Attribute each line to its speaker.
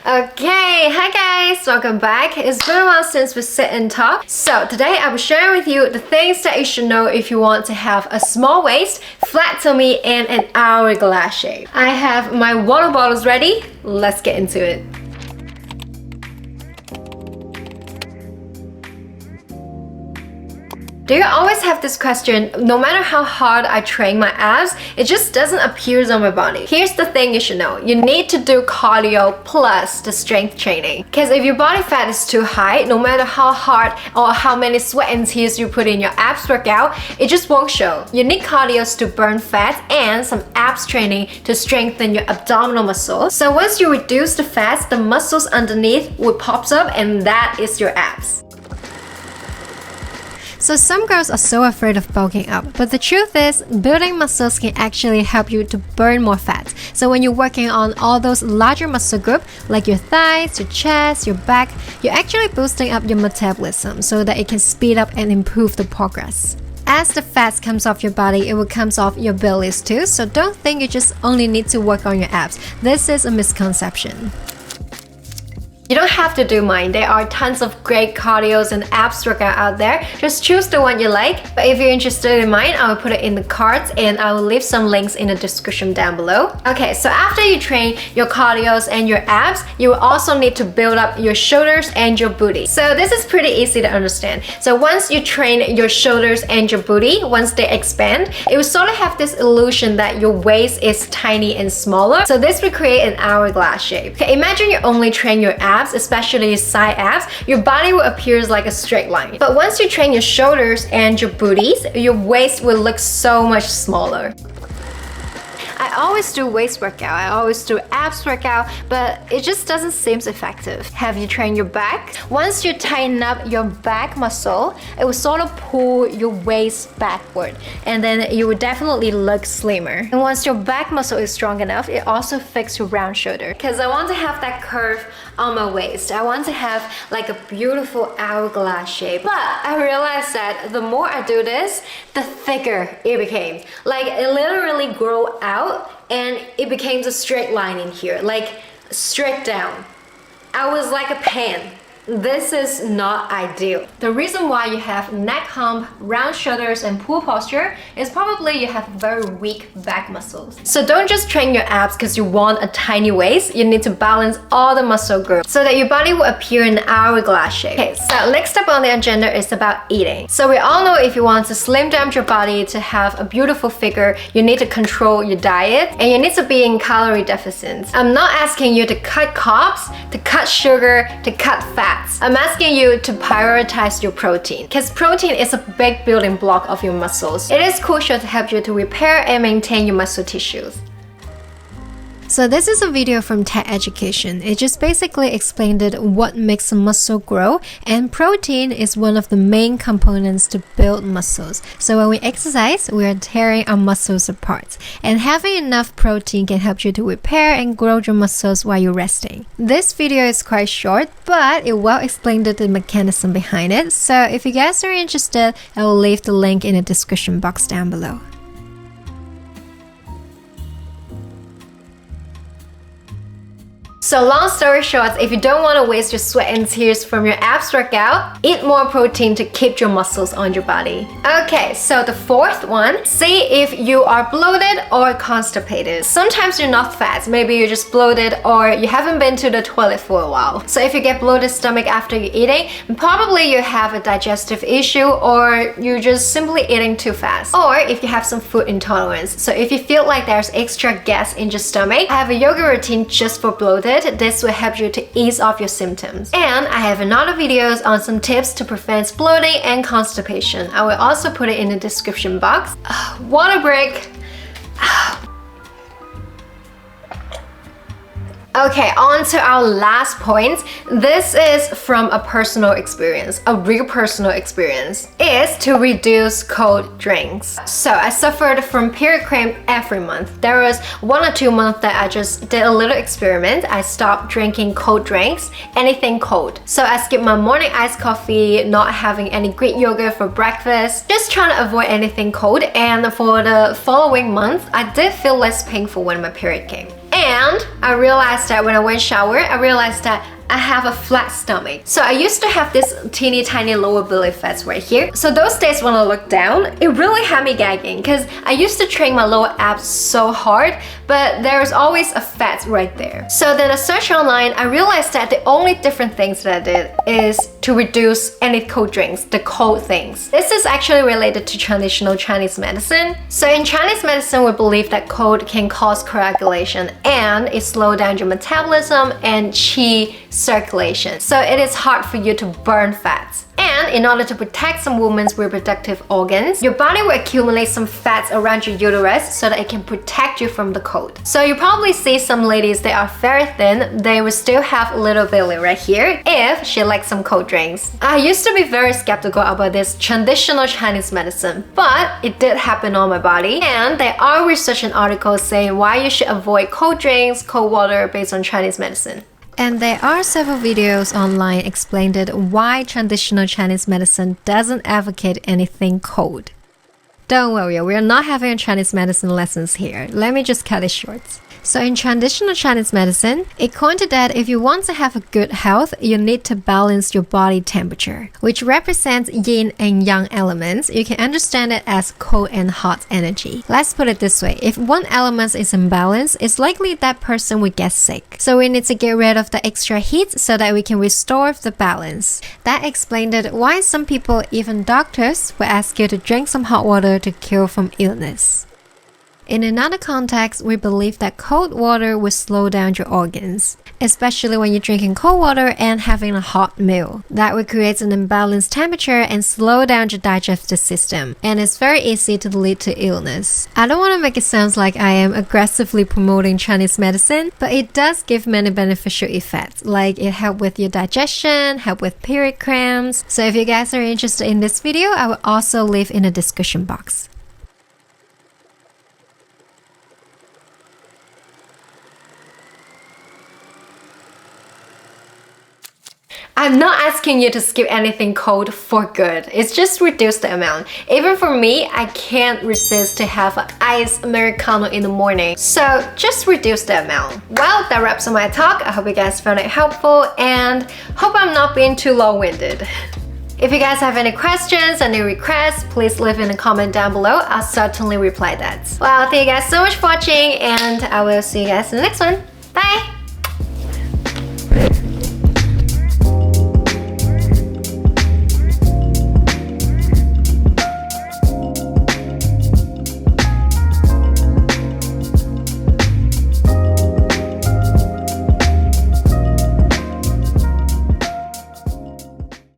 Speaker 1: Okay, hi guys, welcome back. It's been a while since we sit and talk. So today I will share with you the things that you should know if you want to have a small waist, flat tummy, and an hourglass shape. I have my water bottles ready. Let's get into it. Do you always have this question, no matter how hard I train my abs, it just doesn't appear on my body? Here's the thing you should know. You need to do cardio plus the strength training. Because if your body fat is too high, no matter how hard or how many sweat and tears you put in your abs workout, it just won't show. You need cardio to burn fat and some abs training to strengthen your abdominal muscles. So once you reduce the fats, the muscles underneath will pop up and that is your abs. So some girls are so afraid of bulking up, but the truth is, building muscles can actually help you to burn more fat. So when you're working on all those larger muscle groups, like your thighs, your chest, your back, you're actually boosting up your metabolism so that it can speed up and improve the progress. As the fat comes off your body, it will come off your bellies too, so don't think you just only need to work on your abs. This is a misconception. You don't have to do mine. There are tons of great cardios and abs workout out there. Just choose the one you like. But if you're interested in mine, I will put it in the cards and I will leave some links in the description down below. Okay, so after you train your cardios and your abs, you will also need to build up your shoulders and your booty. So this is pretty easy to understand. So once you train your shoulders and your booty, once they expand, it will sort of have this illusion that your waist is tiny and smaller. So this will create an hourglass shape. Okay, imagine you only train your abs, especially side abs, your body will appear like a straight line. But once you train your shoulders and your booties, your waist will look so much smaller. I always do waist workout, I always do abs workout, but it just doesn't seem effective. Have you trained your back? Once you tighten up your back muscle, it will sort of pull your waist backward, and then you will definitely look slimmer. And once your back muscle is strong enough, it also fixes your round shoulder. Because I want to have that curve on my waist. I want to have like a beautiful hourglass shape. But I realized that the more I do this, the thicker it became. Like it literally grew out and it became a straight line in here, like straight down. I was like a pan. This is not ideal. The reason why you have neck hump, round shoulders, and poor posture is probably you have very weak back muscles. So don't just train your abs because you want a tiny waist. You need to balance all the muscle groups so that your body will appear in an hourglass shape. Okay, so next up on the agenda is about eating. So we all know if you want to slim down your body to have a beautiful figure, you need to control your diet and you need to be in calorie deficits. I'm not asking you to cut carbs, to cut sugar, to cut fat. I'm asking you to prioritize your protein because protein is a big building block of your muscles. It is crucial to help you to repair and maintain your muscle tissues. So this is a video from Tech Education. It just basically explained what makes a muscle grow, and protein is one of the main components to build muscles. So when we exercise, we are tearing our muscles apart, and having enough protein can help you to repair and grow your muscles while you're resting. This video is quite short, but it well explained the mechanism behind it. So if you guys are interested, I will leave the link in the description box down below. So long story short, if you don't want to waste your sweat and tears from your abs workout, eat more protein to keep your muscles on your body. Okay, so the fourth one, see if you are bloated or constipated. Sometimes you're not fat, maybe you're just bloated or you haven't been to the toilet for a while. So if you get bloated stomach after you're eating, probably you have a digestive issue or you're just simply eating too fast. Or if you have some food intolerance. So if you feel like there's extra gas in your stomach, I have a yoga routine just for bloated. This will help you to ease off your symptoms. And I have another videos on some tips to prevent bloating and constipation. I will also put it in the description box. Water break. Okay, on to our last point. This is from a personal experience, a real personal experience, is to reduce cold drinks. So I suffered from period cramp every month. There was 1 or 2 months that I just did a little experiment. I stopped drinking cold drinks, anything cold. So I skipped my morning iced coffee, not having any Greek yogurt for breakfast, just trying to avoid anything cold. And for the following month, I did feel less painful when my period came. And And I realized that when I went shower, I realized that I have a flat stomach. So I used to have this teeny tiny lower belly fats right here. So those days when I look down, it really had me gagging because I used to train my lower abs so hard, but there's always a fat right there. So then I searched online, I realized that the only different things that I did is to reduce any cold drinks, the cold things. This is actually related to traditional Chinese medicine. So in Chinese medicine, we believe that cold can cause coagulation and it slows down your metabolism and qi circulation. So it is hard for you to burn fats. And in order to protect some women's reproductive organs, your body will accumulate some fats around your uterus so that it can protect you from the cold. So you probably see some ladies that are very thin, they will still have a little belly right here if she likes some cold drinks. I used to be very skeptical about this traditional Chinese medicine, but it did happen on my body. And there are research and articles saying why you should avoid cold drinks, cold water based on Chinese medicine. And there are several videos online explaining why traditional Chinese medicine doesn't advocate anything cold. Don't worry, we are not having Chinese medicine lessons here. Let me just cut it short. So in traditional Chinese medicine, it pointed that if you want to have a good health, you need to balance your body temperature, which represents yin and yang elements. You can understand it as cold and hot energy. Let's put it this way, if one element is imbalanced, it's likely that person will get sick. So we need to get rid of the extra heat so that we can restore the balance. That explained why some people, even doctors, will ask you to drink some hot water to cure from illness. In another context, we believe that cold water will slow down your organs, especially when you're drinking cold water and having a hot meal. That will create an imbalanced temperature and slow down your digestive system, and it's very easy to lead to illness. I don't want to make it sound like I am aggressively promoting Chinese medicine, but it does give many beneficial effects, like it helps with your digestion, help with period cramps. So if you guys are interested in this video, I will also leave in the description box. I'm not asking you to skip anything cold for good. It's just reduce the amount. Even for me, I can't resist to have an iced Americano in the morning. So just reduce the amount. Well, that wraps up my talk. I hope you guys found it helpful and hope I'm not being too long-winded. If you guys have any questions, any requests, please leave in a comment down below. I'll certainly reply that. Well, thank you guys so much for watching and I will see you guys in the next one. Bye!